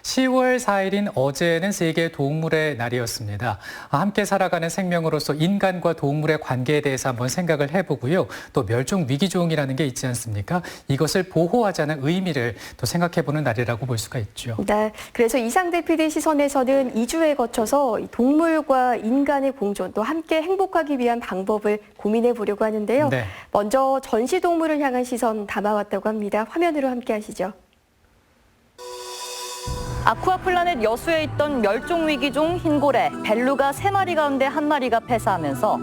10월 4일인 어제는 세계 동물의 날이었습니다. 함께 살아가는 생명으로서 인간과 동물의 관계에 대해서 한번 생각을 해보고요. 또 멸종 위기종이라는 게 있지 않습니까? 이것을 보호하자는 의미를 또 생각해보는 날이라고 볼 수가 있죠. 네, 그래서 이상대 PD 시선에서는 2주에 거쳐서 동물과 인간의 공존 또 함께 행복하기 위한 방법을 고민해 보려고 하는데요. 네. 먼저 전시동물을 향한 시선 담아왔다고 합니다. 화면으로 함께 하시죠. 아쿠아플라넷 여수에 있던 멸종위기종 흰고래, 벨루가 3마리 가운데 1마리가 폐사하면서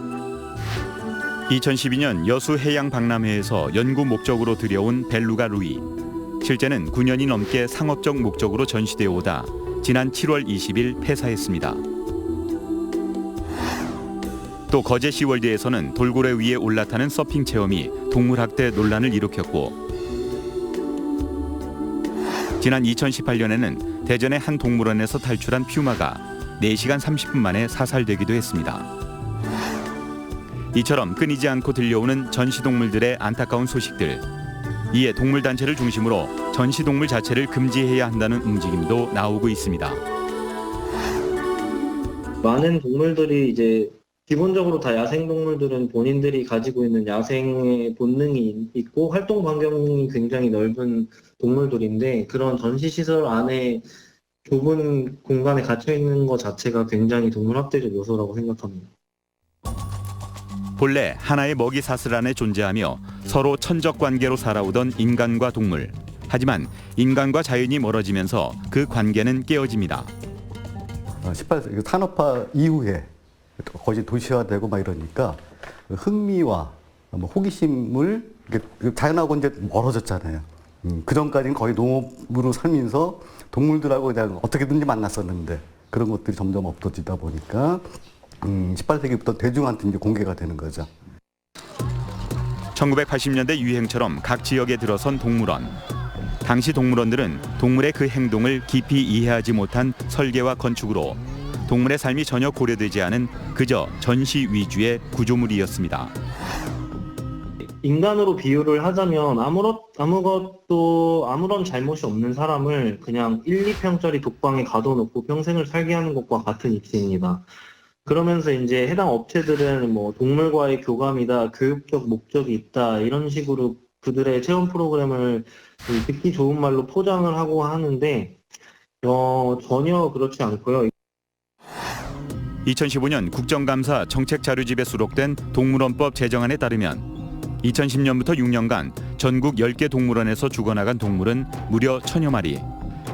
2012년 여수 해양박람회에서 연구 목적으로 들여온 벨루가 루이. 실제는 9년이 넘게 상업적 목적으로 전시되어 오다 지난 7월 20일 폐사했습니다. 또 거제 시월드에서는 돌고래 위에 올라타는 서핑 체험이 동물학대 논란을 일으켰고 지난 2018년에는 대전의 한 동물원에서 탈출한 퓨마가 4시간 30분 만에 사살되기도 했습니다. 이처럼 끊이지 않고 들려오는 전시동물들의 안타까운 소식들. 이에 동물단체를 중심으로 전시동물 자체를 금지해야 한다는 움직임도 나오고 있습니다. 많은 동물들이 이제 기본적으로 다 야생동물들은 본인들이 가지고 있는 야생의 본능이 있고 활동 반경이 굉장히 넓은 동물들인데 그런 전시시설 안에 좁은 공간에 갇혀 있는 것 자체가 굉장히 동물학대적 요소라고 생각합니다. 본래 하나의 먹이 사슬 안에 존재하며 서로 천적 관계로 살아오던 인간과 동물. 하지만 인간과 자연이 멀어지면서 그 관계는 깨어집니다. 18세기 산업화 이후에 거의 도시화되고 막 이러니까 흥미와 호기심을 자연하고 이제 멀어졌잖아요. 그 전까지는 거의 농업으로 살면서 동물들하고 그냥 어떻게든지 만났었는데 그런 것들이 점점 없어지다 보니까 18세기부터 대중한테 이제 공개가 되는 거죠. 1980년대 유행처럼 각 지역에 들어선 동물원. 당시 동물원들은 동물의 그 행동을 깊이 이해하지 못한 설계와 건축으로 동물의 삶이 전혀 고려되지 않은 그저 전시 위주의 구조물이었습니다. 인간으로 비유를 하자면 아무런 잘못이 없는 사람을 그냥 1, 2평짜리 독방에 가둬놓고 평생을 살게 하는 것과 같은 이치입니다. 그러면서 이제 해당 업체들은 뭐 동물과의 교감이다, 교육적 목적이 있다 이런 식으로 그들의 체험 프로그램을 듣기 좋은 말로 포장을 하고 하는데 전혀 그렇지 않고요. 2015년 국정감사 정책자료집에 수록된 동물원법 제정안에 따르면 2010년부터 6년간 전국 10개 동물원에서 죽어나간 동물은 무려 1000여 마리.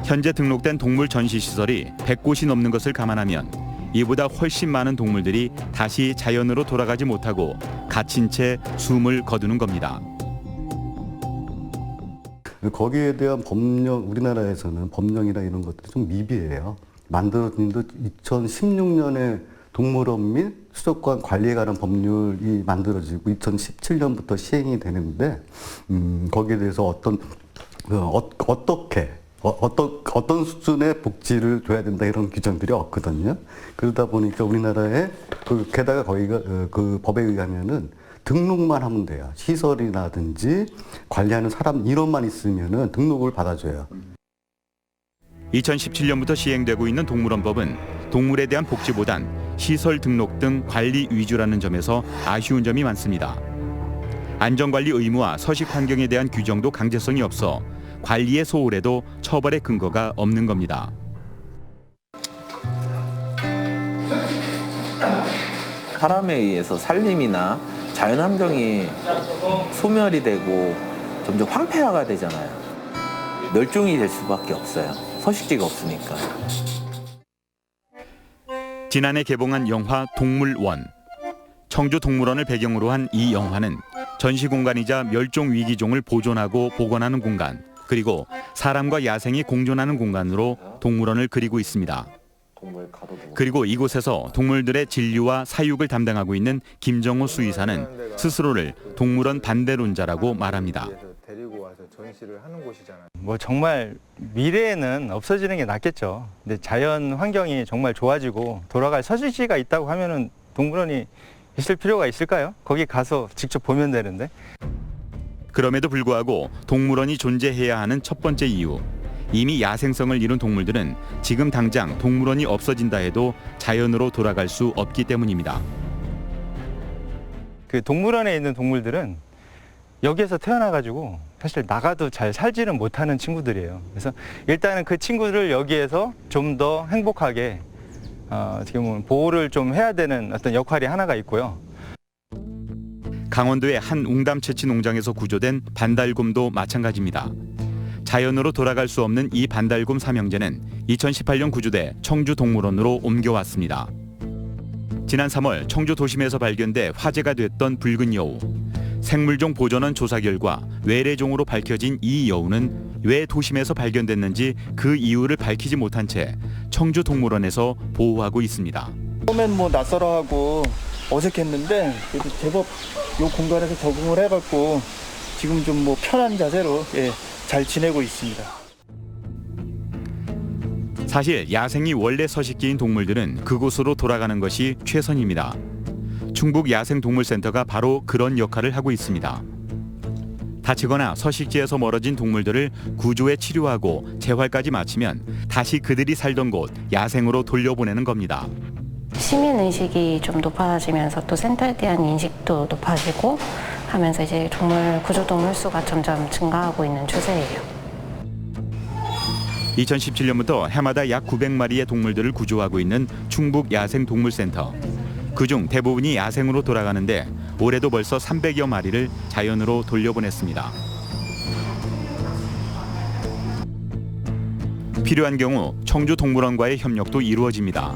현재 등록된 동물 전시시설이 100곳이 넘는 것을 감안하면 이보다 훨씬 많은 동물들이 다시 자연으로 돌아가지 못하고 갇힌 채 숨을 거두는 겁니다. 거기에 대한 법령, 우리나라에서는 법령이나 이런 것들이 좀 미비해요. 만들어진 도 2016년에 동물원 및 수족관 관리에 관한 법률이 만들어지고 2017년부터 시행이 되는데 거기에 대해서 어떤 수준의 복지를 줘야 된다 이런 규정들이 없거든요. 그러다 보니까 우리나라에 게다가 거기가 그 법에 의하면은 등록만 하면 돼요. 시설이라든지 관리하는 사람 인원만 있으면은 등록을 받아줘요. 2017년부터 시행되고 있는 동물원법은 동물에 대한 복지보단 시설 등록 등 관리 위주라는 점에서 아쉬운 점이 많습니다. 안전관리 의무와 서식 환경에 대한 규정도 강제성이 없어 관리에 소홀해도 처벌의 근거가 없는 겁니다. 사람에 의해서 산림이나 자연환경이 소멸이 되고 점점 황폐화가 되잖아요. 멸종이 될 수밖에 없어요. 서식지가 없으니까. 지난해 개봉한 영화 동물원. 청주 동물원을 배경으로 한 이 영화는 전시 공간이자 멸종 위기종을 보존하고 복원하는 공간, 그리고 사람과 야생이 공존하는 공간으로 동물원을 그리고 있습니다. 그리고 이곳에서 동물들의 진료와 사육을 담당하고 있는 김정호 수의사는 스스로를 동물원 반대론자라고 말합니다. 뭐 정말 미래에는 없어지는 게 낫겠죠. 근데 자연 환경이 정말 좋아지고 돌아갈 서식지가 있다고 하면은 동물원이 있을 필요가 있을까요? 거기 가서 직접 보면 되는데. 그럼에도 불구하고 동물원이 존재해야 하는 첫 번째 이유. 이미 야생성을 잃은 동물들은 지금 당장 동물원이 없어진다 해도 자연으로 돌아갈 수 없기 때문입니다. 그 동물원에 있는 동물들은 여기에서 태어나가지고 사실 나가도 잘 살지는 못하는 친구들이에요. 그래서 일단은 그 친구들을 여기에서 좀 더 행복하게 어떻게 보면 보호를 좀 해야 되는 어떤 역할이 하나가 있고요. 강원도의 한 웅담채취 농장에서 구조된 반달곰도 마찬가지입니다. 자연으로 돌아갈 수 없는 이 반달곰 삼형제는 2018년 구조돼 청주동물원으로 옮겨왔습니다. 지난 3월 청주 도심에서 발견돼 화제가 됐던 붉은 여우. 생물종 보전원 조사 결과 외래종으로 밝혀진 이 여우는 왜 도심에서 발견됐는지 그 이유를 밝히지 못한 채 청주동물원에서 보호하고 있습니다. 처음엔 뭐 낯설어하고 어색했는데 그래도 제법 이 공간에서 적응을 해갖고 지금 좀 뭐 편한 자세로 잘 지내고 있습니다. 사실 야생이 원래 서식지인 동물들은 그곳으로 돌아가는 것이 최선입니다. 충북야생동물센터가 바로 그런 역할을 하고 있습니다. 다치거나 서식지에서 멀어진 동물들을 구조해 치료하고 재활까지 마치면 다시 그들이 살던 곳 야생으로 돌려보내는 겁니다. 시민의식이 좀 높아지면서 또 센터에 대한 인식도 높아지고 하면서 이제 구조동물 수가 점점 증가하고 있는 추세예요. 2017년부터 해마다 약 900마리의 동물들을 구조하고 있는 충북야생동물센터. 그중 대부분이 야생으로 돌아가는데 올해도 벌써 300여 마리를 자연으로 돌려보냈습니다. 필요한 경우 청주동물원과의 협력도 이루어집니다.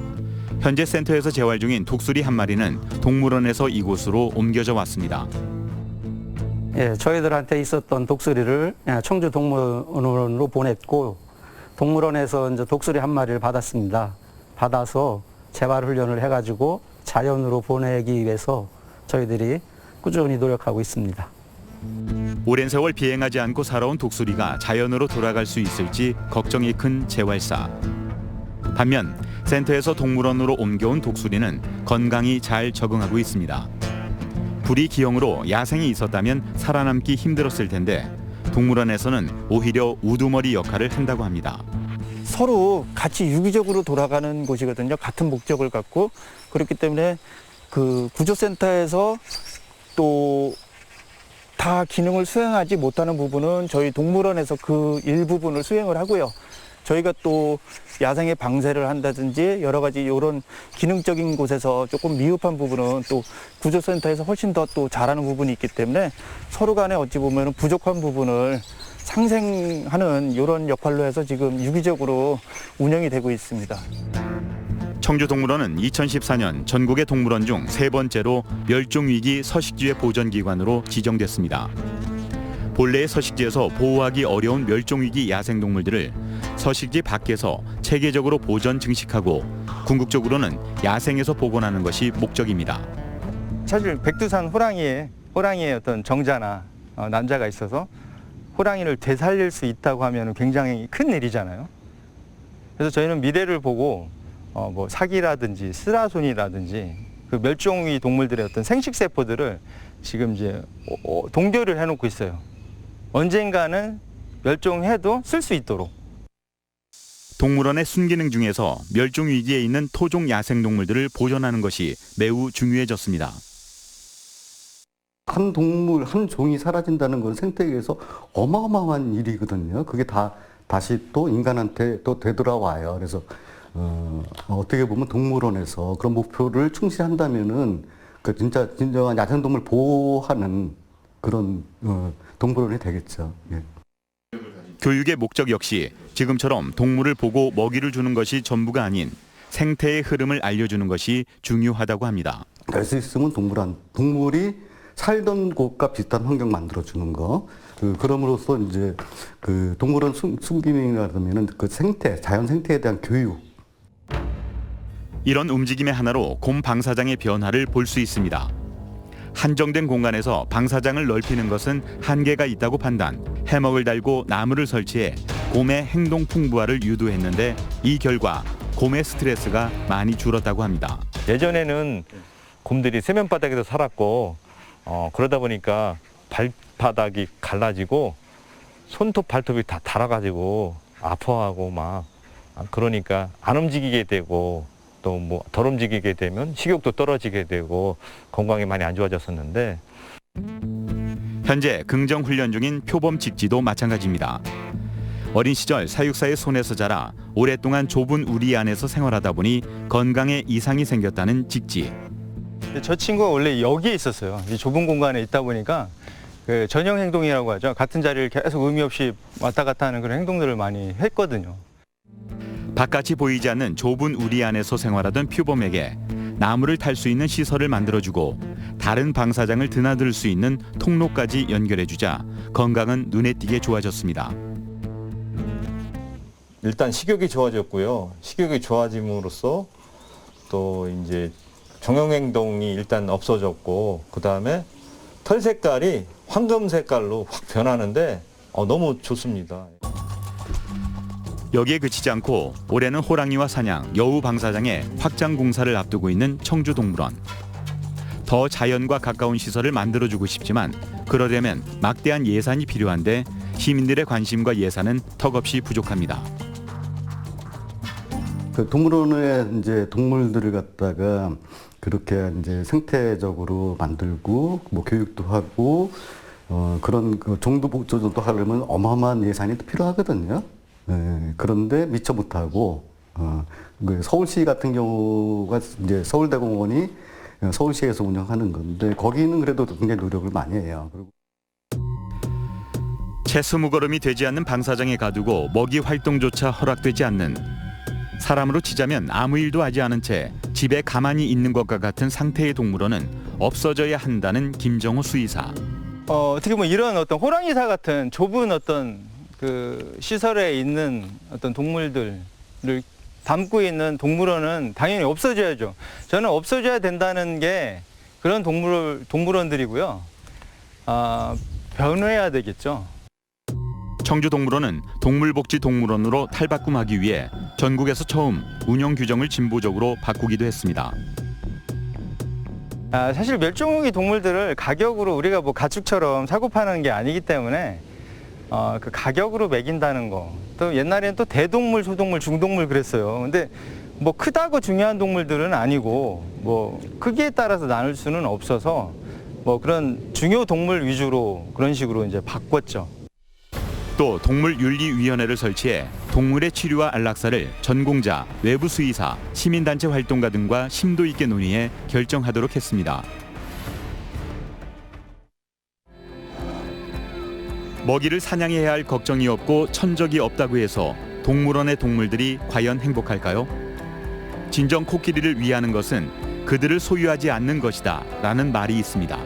현재 센터에서 재활 중인 독수리 한 마리는 동물원에서 이곳으로 옮겨져 왔습니다. 예, 저희들한테 있었던 독수리를 청주동물원으로 보냈고 동물원에서 이제 독수리 한 마리를 받았습니다. 받아서 재활 훈련을 해가지고 자연으로 보내기 위해서 저희들이 꾸준히 노력하고 있습니다. 오랜 세월 비행하지 않고 살아온 독수리가 자연으로 돌아갈 수 있을지 걱정이 큰 재활사. 반면 센터에서 동물원으로 옮겨온 독수리는 건강히 잘 적응하고 있습니다. 불이 기형으로 야생이 있었다면 살아남기 힘들었을 텐데 동물원에서는 오히려 우두머리 역할을 한다고 합니다. 서로 같이 유기적으로 돌아가는 곳이거든요. 같은 목적을 갖고. 그렇기 때문에 그 구조센터에서 또 다 기능을 수행하지 못하는 부분은 저희 동물원에서 그 일부분을 수행을 하고요. 저희가 또 야생의 방사를 한다든지 여러 가지 이런 기능적인 곳에서 조금 미흡한 부분은 또 구조센터에서 훨씬 더 또 잘하는 부분이 있기 때문에 서로 간에 어찌 보면 부족한 부분을 상생하는 이런 역할로 해서 지금 유기적으로 운영이 되고 있습니다. 청주동물원은 2014년 전국의 동물원 중 3번째로 멸종위기 서식지의 보전기관으로 지정됐습니다. 본래의 서식지에서 보호하기 어려운 멸종위기 야생동물들을 서식지 밖에서 체계적으로 보전 증식하고 궁극적으로는 야생에서 복원하는 것이 목적입니다. 사실 백두산 호랑이의 어떤 정자나 난자가 있어서 호랑이를 되살릴 수 있다고 하면 굉장히 큰 일이잖아요. 그래서 저희는 미래를 보고 뭐 사기라든지 쓰라손이라든지 그 멸종위 동물들의 어떤 생식세포들을 지금 이제 동결을 해놓고 있어요. 언젠가는 멸종해도 쓸 수 있도록. 동물원의 순기능 중에서 멸종 위기에 있는 토종 야생동물들을 보존하는 것이 매우 중요해졌습니다. 한 동물, 한 종이 사라진다는 건 생태계에서 어마어마한 일이거든요. 그게 다시 또 인간한테 또 되돌아와요. 그래서 어떻게 보면 동물원에서 그런 목표를 충실한다면은 그 진정한 야생동물 보호하는 그런 동물원이 되겠죠. 예. 교육의 목적 역시 지금처럼 동물을 보고 먹이를 주는 것이 전부가 아닌 생태의 흐름을 알려주는 것이 중요하다고 합니다. 될 수 있으면 동물이 살던 곳과 비슷한 환경 만들어주는 거. 그럼으로써 이제 그 동물원 순기능이라면은 그 생태, 자연 생태에 대한 교육. 이런 움직임의 하나로 곰 방사장의 변화를 볼 수 있습니다. 한정된 공간에서 방사장을 넓히는 것은 한계가 있다고 판단, 해먹을 달고 나무를 설치해 곰의 행동 풍부화를 유도했는데 이 결과 곰의 스트레스가 많이 줄었다고 합니다. 예전에는 곰들이 세면바닥에서 살았고 그러다 보니까 발바닥이 갈라지고 손톱 발톱이 다 닳아가지고 아파하고 막 그러니까 안 움직이게 되고 또 뭐 덜 움직이게 되면 식욕도 떨어지게 되고 건강이 많이 안 좋아졌었는데 현재 긍정 훈련 중인 표범 직지도 마찬가지입니다. 어린 시절 사육사의 손에서 자라 오랫동안 좁은 우리 안에서 생활하다 보니 건강에 이상이 생겼다는 직지. 저 친구가 원래 여기에 있었어요. 이 좁은 공간에 있다 보니까 그 전형 행동이라고 하죠. 같은 자리를 계속 의미 없이 왔다 갔다 하는 그런 행동들을 많이 했거든요. 바깥이 보이지 않는 좁은 우리 안에서 생활하던 표범에게 나무를 탈 수 있는 시설을 만들어주고 다른 방사장을 드나들 수 있는 통로까지 연결해주자 건강은 눈에 띄게 좋아졌습니다. 일단 식욕이 좋아졌고요. 식욕이 좋아짐으로써 또 이제 정형행동이 일단 없어졌고 그 다음에 털 색깔이 황금 색깔로 확 변하는데 너무 좋습니다. 여기에 그치지 않고 올해는 호랑이와 사냥, 여우 방사장의 확장 공사를 앞두고 있는 청주동물원. 더 자연과 가까운 시설을 만들어주고 싶지만 그러려면 막대한 예산이 필요한데 시민들의 관심과 예산은 턱없이 부족합니다. 그 동물원에 이제 동물들을 갖다가 그렇게 이제 생태적으로 만들고 뭐 교육도 하고 그런 그 정도 복조도 하려면 어마어마한 예산이 또 필요하거든요. 그런데 미처 못하고 그 서울시 같은 경우가 이제 서울대공원이 서울시에서 운영하는 건데 거기는 그래도 굉장히 노력을 많이 해요. 그리고 채 20걸음이 되지 않는 방사장에 가두고 먹이 활동조차 허락되지 않는, 사람으로 치자면 아무 일도 하지 않은 채 집에 가만히 있는 것과 같은 상태의 동물원은 없어져야 한다는 김정호 수의사. 어떻게 보면 이런 어떤 호랑이사 같은 좁은 어떤 그 시설에 있는 어떤 동물들을 담고 있는 동물원은 당연히 없어져야죠. 저는 없어져야 된다는 게 그런 동물원들이고요. 변해야 되겠죠. 청주동물원은 동물복지동물원으로 탈바꿈하기 위해 전국에서 처음 운영 규정을 진보적으로 바꾸기도 했습니다. 사실 멸종위기 동물들을 가격으로 우리가 뭐 가축처럼 사고 파는 게 아니기 때문에 그 가격으로 매긴다는 거. 또 옛날에는 또 대동물, 소동물, 중동물 그랬어요. 근데 뭐 크다고 중요한 동물들은 아니고 뭐 크기에 따라서 나눌 수는 없어서 뭐 그런 중요 동물 위주로 그런 식으로 이제 바꿨죠. 또 동물윤리위원회를 설치해 동물의 치료와 안락사를 전공자, 외부 수의사, 시민단체 활동가 등과 심도 있게 논의해 결정하도록 했습니다. 먹이를 사냥해야 할 걱정이 없고 천적이 없다고 해서 동물원의 동물들이 과연 행복할까요? 진정 코끼리를 위하는 것은 그들을 소유하지 않는 것이다 라는 말이 있습니다.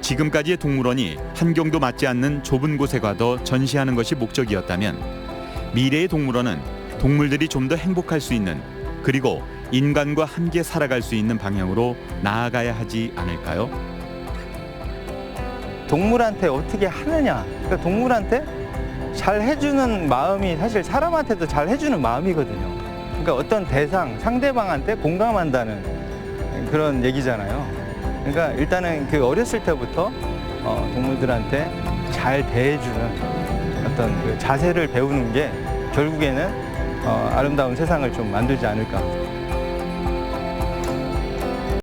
지금까지의 동물원이 환경도 맞지 않는 좁은 곳에 가둬 전시하는 것이 목적이었다면 미래의 동물원은 동물들이 좀 더 행복할 수 있는, 그리고 인간과 함께 살아갈 수 있는 방향으로 나아가야 하지 않을까요? 동물한테 어떻게 하느냐, 그러니까 동물한테 잘 해주는 마음이 사실 사람한테도 잘 해주는 마음이거든요. 그러니까 어떤 대상, 상대방한테 공감한다는 그런 얘기잖아요. 그러니까 일단은 그 어렸을 때부터 동물들한테 잘 대해주는 어떤 그 자세를 배우는 게 결국에는 아름다운 세상을 좀 만들지 않을까.